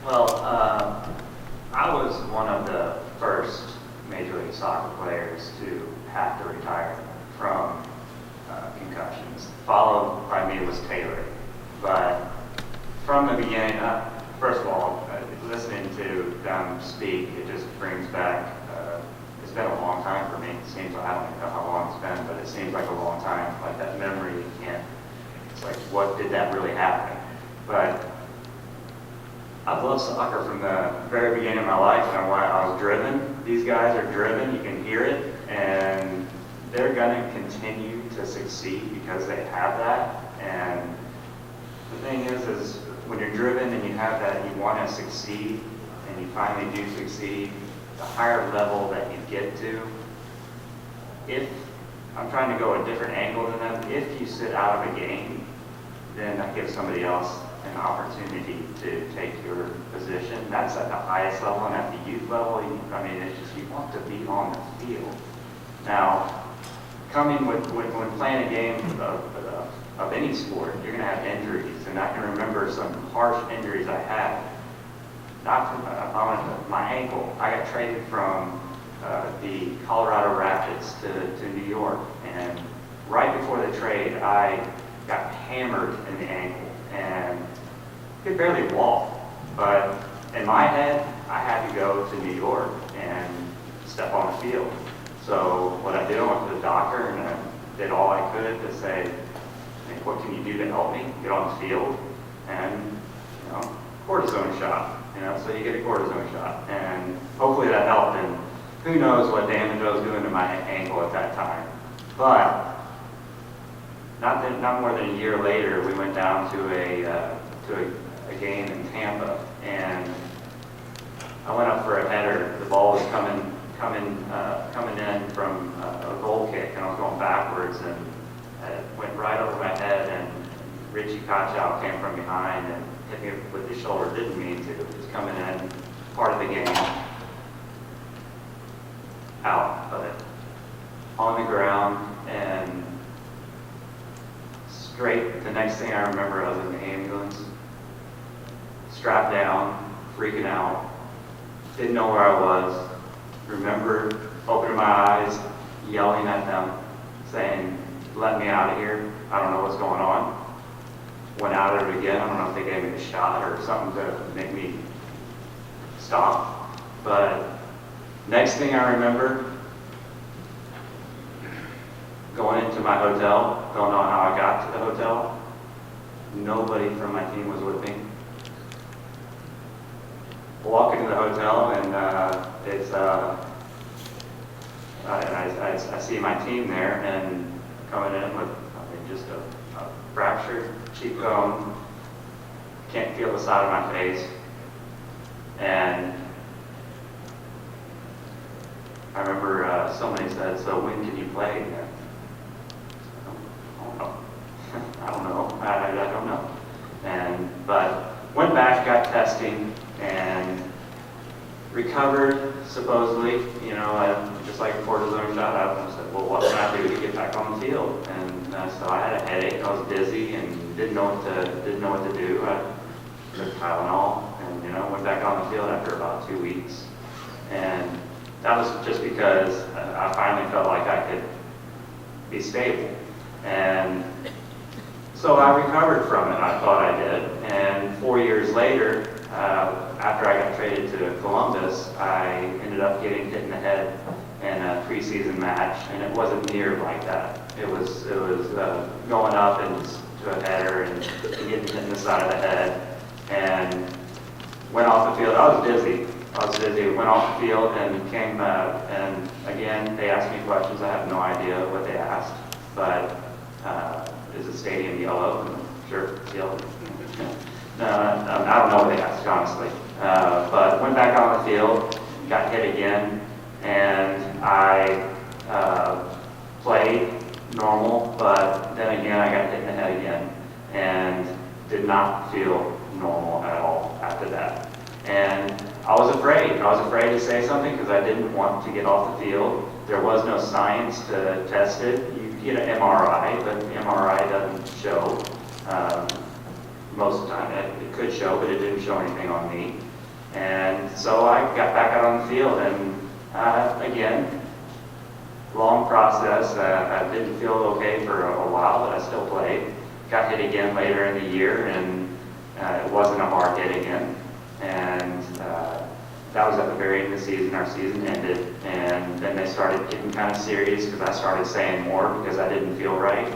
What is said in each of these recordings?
Well, I was one of the first Major League Soccer players to have to retire from concussions. Followed by me was Taylor. But from the beginning, first of all, listening to them speak, it just brings back, it's been a long time for me. It seems like, I don't even know how long it's been, but it seems like a long time. Like that memory, you can't, it's like, what did that really happen? But I've loved soccer from the very beginning of my life, and I was driven. These guys are driven, you can hear it, and they're going to continue to succeed because they have that. And the thing is when you're driven and you have that, you want to succeed, and you finally do succeed, the higher level that you get to, if, I'm trying to go a different angle than them, if you sit out of a game, then that gives somebody else an opportunity to take your position. That's at the highest level, and at the youth level, it's just, you want to be on the field. Now, coming when playing a game of any sport, you're going to have injuries, and I can remember some harsh injuries I had. Not from my ankle. I got traded from the Colorado Rapids to New York, and right before the trade, I got hammered in the ankle and could barely walk. But in my head, I had to go to New York and step on the field. So what I did, I went to the doctor and I did all I could to say, hey, what can you do to help me get on the field? And, cortisone shot. So you get a cortisone shot, and hopefully that helped. And who knows what damage I was doing to my ankle at that time. But not more than a year later, we went down to a game in Tampa, and I went up for a header. The ball was coming in from a goal kick, and I was going backwards, and it went right over my head, and Richie Kachow came from behind and hit me with his shoulder. Didn't mean to. It was coming in, part of the game. Out of it. On the ground, and straight, the next thing I remember, I was in the ambulance, strapped down, freaking out, didn't know where I was. Remember opening my eyes, yelling at them, saying, let me out of here. I don't know what's going on. Went out of it again. I don't know if they gave me a shot or something to make me stop. But next thing I remember, going into my hotel, don't know how I got to the hotel. Nobody from my team was with me. Walk into the hotel, and I see my team there, and coming in with just a fractured cheekbone, can't feel the side of my face, and I remember somebody said, so when can you play again? I don't know. I don't know. But went back, got testing, and recovered, supposedly, just like a cortisone shot. I said, well, what can I do to get back on the field? And so I had a headache. I was dizzy and didn't know what to do. I took Tylenol and went back on the field after about 2 weeks. And that was just because I finally felt like I could be stable. And so I recovered from it. I thought I did. And 4 years later, after I got traded to Columbus, I ended up getting hit in the head in a preseason match, and it wasn't near like that. It was going up and to a header and getting hit in the side of the head, and went off the field. I was dizzy. Went off the field and came, and again, they asked me questions. I have no idea what they asked, but is the stadium yellow? Sure, it's yellow. No, I don't know what they asked, honestly. But went back on the field, got hit again, and I played normal, but then again I got hit in the head again, and did not feel normal at all after that. And I was afraid. To say something because I didn't want to get off the field. There was no science to test it. You get an MRI, but the MRI doesn't show. Most of the time, it could show, but it didn't show anything on me. And so I got back out on the field, and again, long process. I didn't feel okay for a while, but I still played. Got hit again later in the year, and it wasn't a hard hit again. And that was at the very end of the season. Our season ended, and then they started getting kind of serious because I started saying more because I didn't feel right.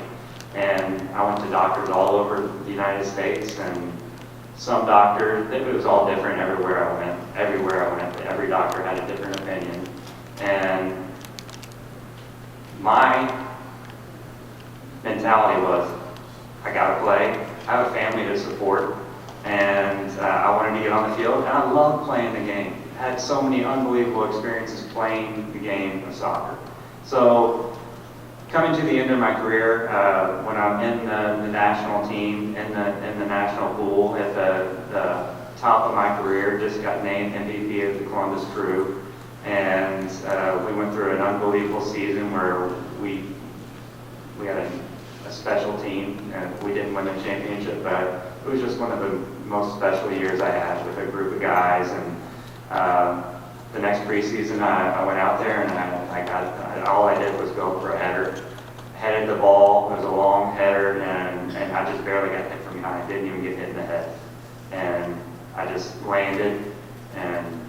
And I went to doctors all over the United States, and some doctors, it was all different everywhere I went. Everywhere I went, every doctor had a different opinion. And my mentality was, I gotta play. I have a family to support, and I wanted to get on the field, and I loved playing the game. I had so many unbelievable experiences playing the game of soccer. So coming to the end of my career, when I'm in the national team, in the national pool, at the top of my career, just got named MVP of the Columbus Crew, and we went through an unbelievable season where we had a special team, and we didn't win the championship, but it was just one of the most special years I had with a group of guys. And the next preseason, I went out there, and all I did was go for a header. Headed the ball. It was a long header, and I just barely got hit from behind. I didn't even get hit in the head. And I just landed and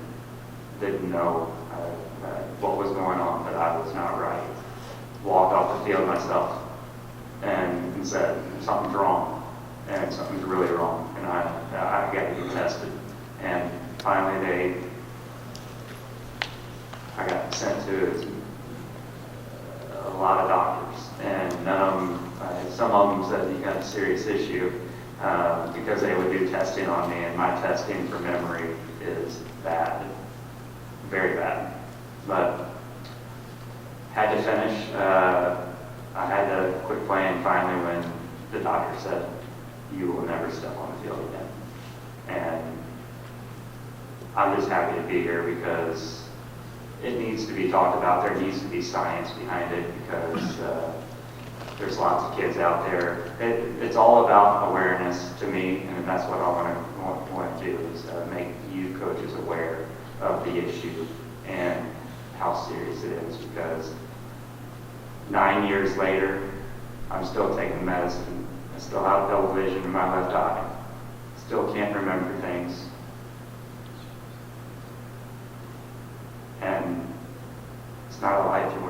didn't know what was going on, but I was not right. Walked off the field myself and said, something's wrong, and something's really wrong, and I got to get tested. And finally I got sent to a lot of doctors, and none of them, some of them said you got a serious issue because they would do testing on me, and my testing for memory is bad, very bad. But had to finish. I had to quit playing finally when the doctor said, you will never step on the field again. And I'm just happy to be here because it needs to be talked about. There needs to be science behind it because there's lots of kids out there. It's all about awareness to me, and that's what I want to do is make youth coaches aware of the issue and how serious it is, because 9 years later, I'm still taking medicine. I still have double vision in my left eye. Still can't remember things. And it's not a life you